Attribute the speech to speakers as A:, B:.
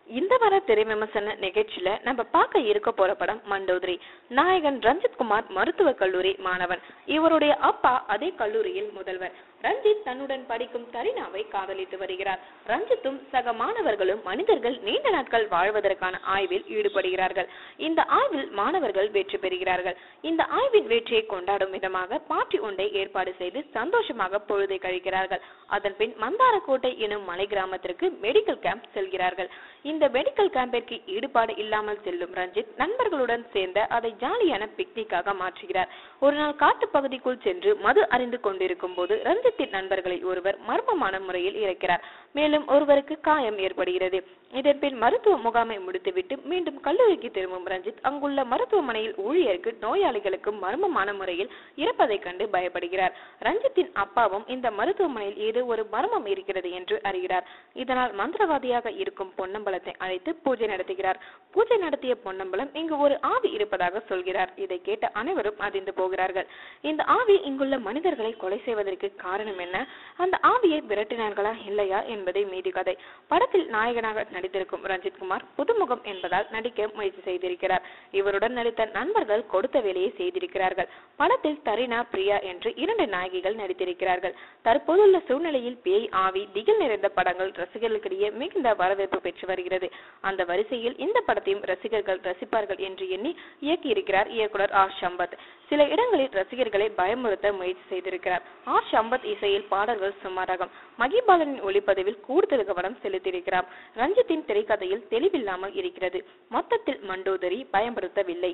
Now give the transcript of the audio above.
A: இந்த வார திரை விமர்சன நிகழ்ச்சியில நம்ம பார்க்க இருக்க போற படம் மண்டோதரி. நாயகன் ரஞ்சித் குமார் மருத்துவக் கல்லூரி மாணவன். இவருடைய அப்பா அதே கல்லூரியில் முதல்வர். ரஞ்சித் தன்னுடன் படிக்கும் தரினாவை காதலித்து வருகிறார். ரஞ்சித்தும் சக மாணவர்களும் மனிதர்கள் நீண்ட நாட்கள் வாழ்வதற்கான ஆய்வில் ஈடுபடுகிறார்கள். இந்த ஆய்வில் மாணவர்கள் வெற்றி பெறுகிறார்கள். இந்த ஆய்வின் வெற்றியை கொண்டாடும் விதமாக பார்ட்டி ஒன்றை ஏற்பாடு செய்து சந்தோஷமாக பொழுதை கழிக்கிறார்கள். அதன் பின் மந்தாரக்கோட்டை எனும் மலை கிராமத்திற்கு மெடிக்கல் கேம்ப் செல்கிறார்கள். இந்த மெடிக்கல் கேம்பிற்கு ஈடுபாடு இல்லாமல் செல்லும் ரஞ்சித் நண்பர்களுடன் சேர்ந்த அதை ஜாலியான பிக்னிக்காக மாற்றுகிறார். ஒரு நாள் காட்டு பகுதிக்குள் சென்று மது அறிந்து கொண்டிருக்கும் போது ரஞ்சித்தின் நண்பர்களை ஒருவர் மர்மமான முறையில் இறக்கிறார். மேலும் ஒருவருக்கு காயம் ஏற்படுகிறது. இதன் பின் மருத்துவ முகாமை முடித்துவிட்டு மீண்டும் கல்லூரிக்கு திரும்பும் ரஞ்சித் அங்குள்ள மருத்துவமனையில் ஊழியருக்கு நோயாளிகளுக்கு மர்மமான முறையில் இறப்பதை கண்டு பயப்படுகிறார். ரஞ்சித்தின் அப்பாவும் இந்த மருத்துவமனையில் ஏதோ ஒரு மர்மம் இருக்கிறது என்று அறிகிறார். இதனால் மந்திரவாதியாக இருக்கும் பொன்னம்பலத்தை அழைத்து பூஜை நடத்துகிறார். பூஜை நடத்திய பொன்னம்பலம் இங்கு ஒரு ஆவி இருப்பதாக சொல்கிறார். இதை கேட்ட அனைவரும் அதிர்ந்து போகிறார்கள். இந்த ஆவி இங்குள்ள மனிதர்களை கொலை செய்வதற்கு காரணம் என்ன? அந்த ஆவியை விரட்டினார்களா இல்லையா என்பதை மீதி கதை. படத்தில் நாயகனாக நடித்திருக்கும் ரஞ்சித் குமார் புதுமுகம் என்பதால் நடிக்க முயற்சி செய்திருக்கிறார். இவருடன் நடித்த நண்பர்கள் கொடுத்த வேலையை செய்திருக்கிறார்கள். படத்தில் தரினா, பிரியா என்று 2 நாயகிகள் நடித்திருக்கிறார்கள். தற்போதுள்ள சூழ்நிலையில் பேய், ஆவி, திகில் நிறைந்த படங்கள் ரசிகர்களுக்கிடையே மிகுந்த வரவேற்பு பெற்று வருகிறது. அந்த வரிசையில் இந்த படத்தையும் ரசிகர்கள் ரசிப்பார்கள் என்று எண்ணி இயக்கியிருக்கிறார் இயக்குனர் ஆர் சம்பத். சில இடங்களில் ரசிகர்களை பயமுறுத்த முயற்சி செய்திருக்கிறார். ஆர் சம்பத் இசையில் பாடல்கள் சுமாராகும். மகிபாலனின் ஒளிப்பதிவில் கூடுதல் கவனம் செலுத்தியிருக்கிறார். ரஞ்சித்தின் திரைக்கதையில் தெளிவில்லாமல் இருக்கிறது. மொத்தத்தில் மண்டோதரி பயன்படுத்தவில்லை.